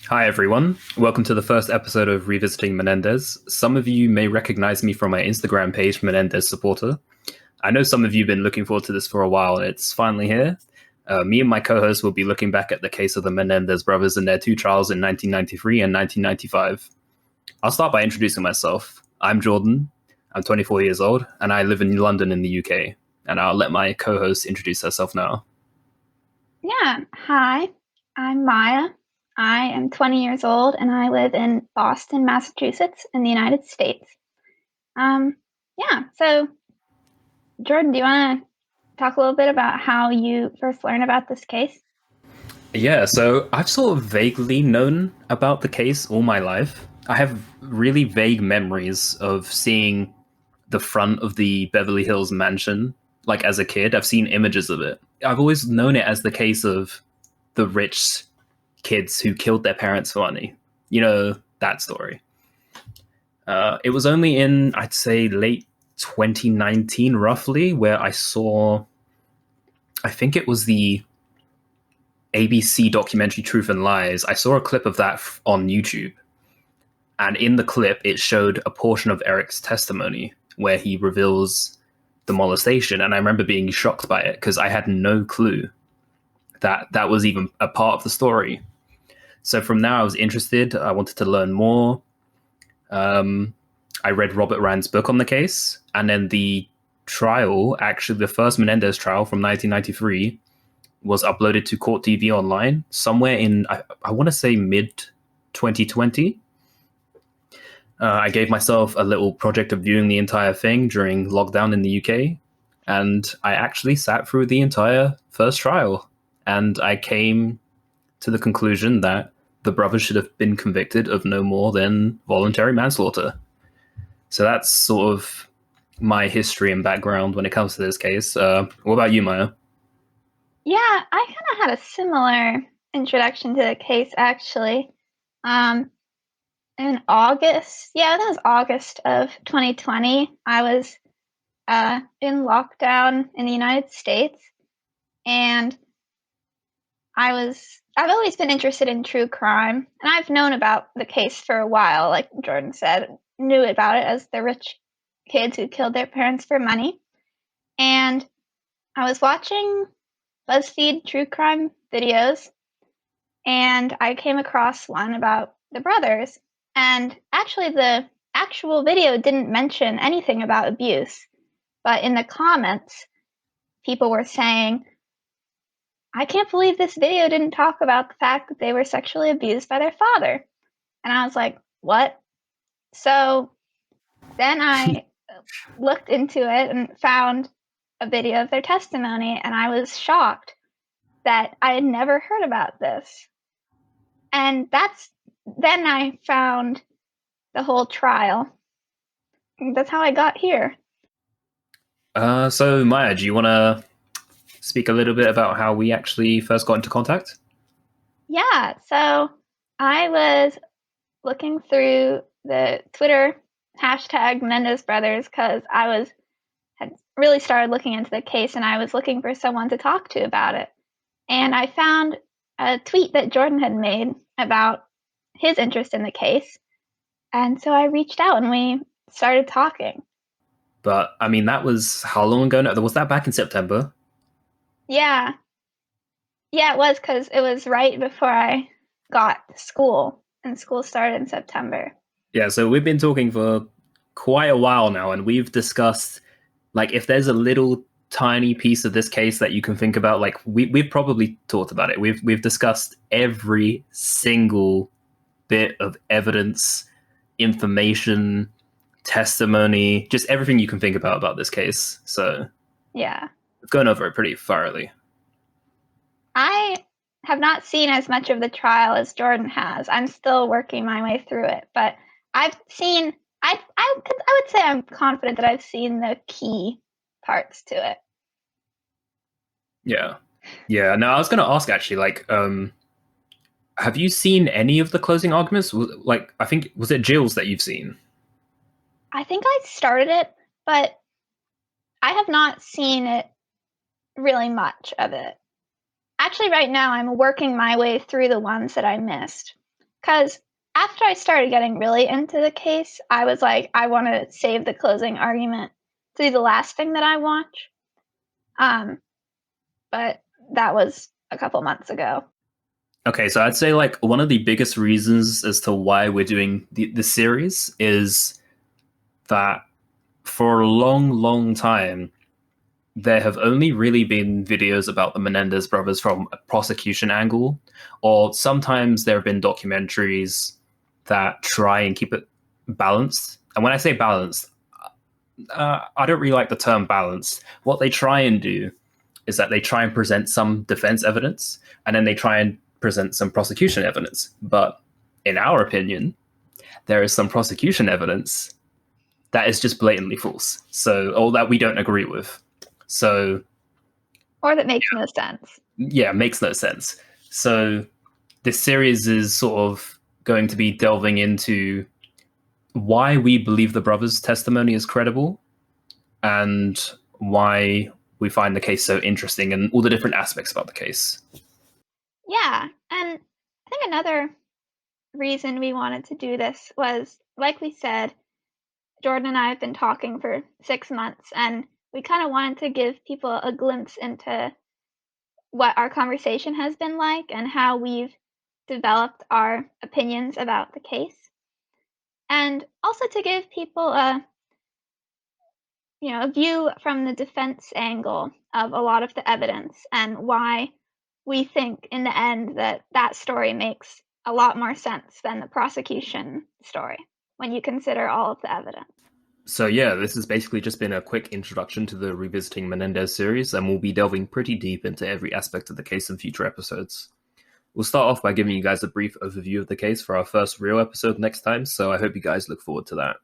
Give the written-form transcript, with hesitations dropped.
Hi, everyone. Welcome to the first episode of Revisiting Menendez. Some of you may recognize me from my Instagram page, Menendez Supporter. I know some of you have been looking forward to this for a while, and it's finally here. Me and my co host will be looking back at the case of the Menendez brothers and their two trials in 1993 and 1995. I'll start by introducing myself. I'm Jordan. I'm 24 years old, and I live in London in the UK. And I'll let my co host introduce herself now. Yeah. Hi, I'm Maya. I am 20 years old and I live in Boston, Massachusetts in the United States. So Jordan, do you want to talk a little bit about how you first learned about this case? Yeah, so I've sort of vaguely known about the case all my life. I have really vague memories of seeing the front of the Beverly Hills mansion, like as a kid. I've seen images of it. I've always known it as the case of the rich kids who killed their parents for money. You know, that story. It was only in, I'd say, late 2019, roughly, where I saw, I think it was the ABC documentary Truth and Lies. I saw a clip of that on YouTube. And in the clip, it showed a portion of Eric's testimony where he reveals the molestation. And I remember being shocked by it because I had no clue that that was even a part of the story. So from there, I was interested. I wanted to learn more. I read Robert Rand's book on the case. And then the trial, actually, the first Menendez trial from 1993, was uploaded to Court TV online somewhere in, I want to say, mid 2020. I gave myself a little project of viewing the entire thing during lockdown in the UK, and I actually sat through the entire first trial. And I came to the conclusion that the brothers should have been convicted of no more than voluntary manslaughter. So that's sort of my history and background when it comes to this case. What about you, Maya? Yeah, I kind of had a similar introduction to the case actually. Um, in August, that was August of 2020. I was in lockdown in the United States, and I've always been interested in true crime, and I've known about the case for a while, like Jordan said, knew about it as the rich kids who killed their parents for money. And I was watching BuzzFeed true crime videos, and I came across one about the brothers. And actually, the actual video didn't mention anything about abuse, but in the comments, people were saying, I can't believe this video didn't talk about the fact that they were sexually abused by their father. And I was like, what? So then I looked into it and found a video of their testimony, and I was shocked that I had never heard about this. And then I found the whole trial. That's how I got here. So Maya, do you want to speak a little bit about how we actually first got into contact? Yeah, so I was looking through the Twitter hashtag Menendez Brothers because had really started looking into the case and I was looking for someone to talk to about it. And I found a tweet that Jordan had made about his interest in the case. And so I reached out and we started talking. But I mean, that was how long ago now? Was that back in September? Yeah. Yeah, it was because it was right before I got to school, and school started in September. Yeah, so we've been talking for quite a while now, and we've discussed like if there's a little tiny piece of this case that you can think about, like we've probably talked about it. We've discussed every single bit of evidence, information, testimony, just everything you can think about this case. So Yeah. we've gone over it pretty thoroughly. I have not seen as much of the trial as Jordan has. I'm still working my way through it, but I've seen I would say I'm confident that I've seen the key parts to it. Yeah. Yeah. Now I was gonna ask actually, like, have you seen any of the closing arguments? Like, I think was it Jill's that you've seen? I think I started it, but I have not seen it really much of it. Actually, right now I'm working my way through the ones that I missed. Because after I started getting really into the case, I was like, I want to save the closing argument to be the last thing that I watch. But that was a couple months ago. Okay, so I'd say like one of the biggest reasons as to why we're doing the series is that for a long, long time, there have only really been videos about the Menendez brothers from a prosecution angle, or sometimes there have been documentaries that try and keep it balanced. And when I say balanced, I don't really like the term balanced. What they try and do is that they try and present some defense evidence, and then they try and present some prosecution evidence. But in our opinion, there is some prosecution evidence that is just blatantly false. So, or that we don't agree with. So, or that makes no sense. Yeah, makes no sense. So, this series is sort of going to be delving into why we believe the brothers' testimony is credible and why we find the case so interesting and all the different aspects about the case. Yeah, and I think another reason we wanted to do this was, like we said, Jordan and I have been talking for 6 months, and we kind of wanted to give people a glimpse into what our conversation has been like and how we've developed our opinions about the case. And also to give people a view from the defense angle of a lot of the evidence and why we think in the end that story makes a lot more sense than the prosecution story when you consider all of the evidence. So yeah, this has basically just been a quick introduction to the Revisiting Menendez series, and we'll be delving pretty deep into every aspect of the case in future episodes. We'll start off by giving you guys a brief overview of the case for our first real episode next time, so I hope you guys look forward to that.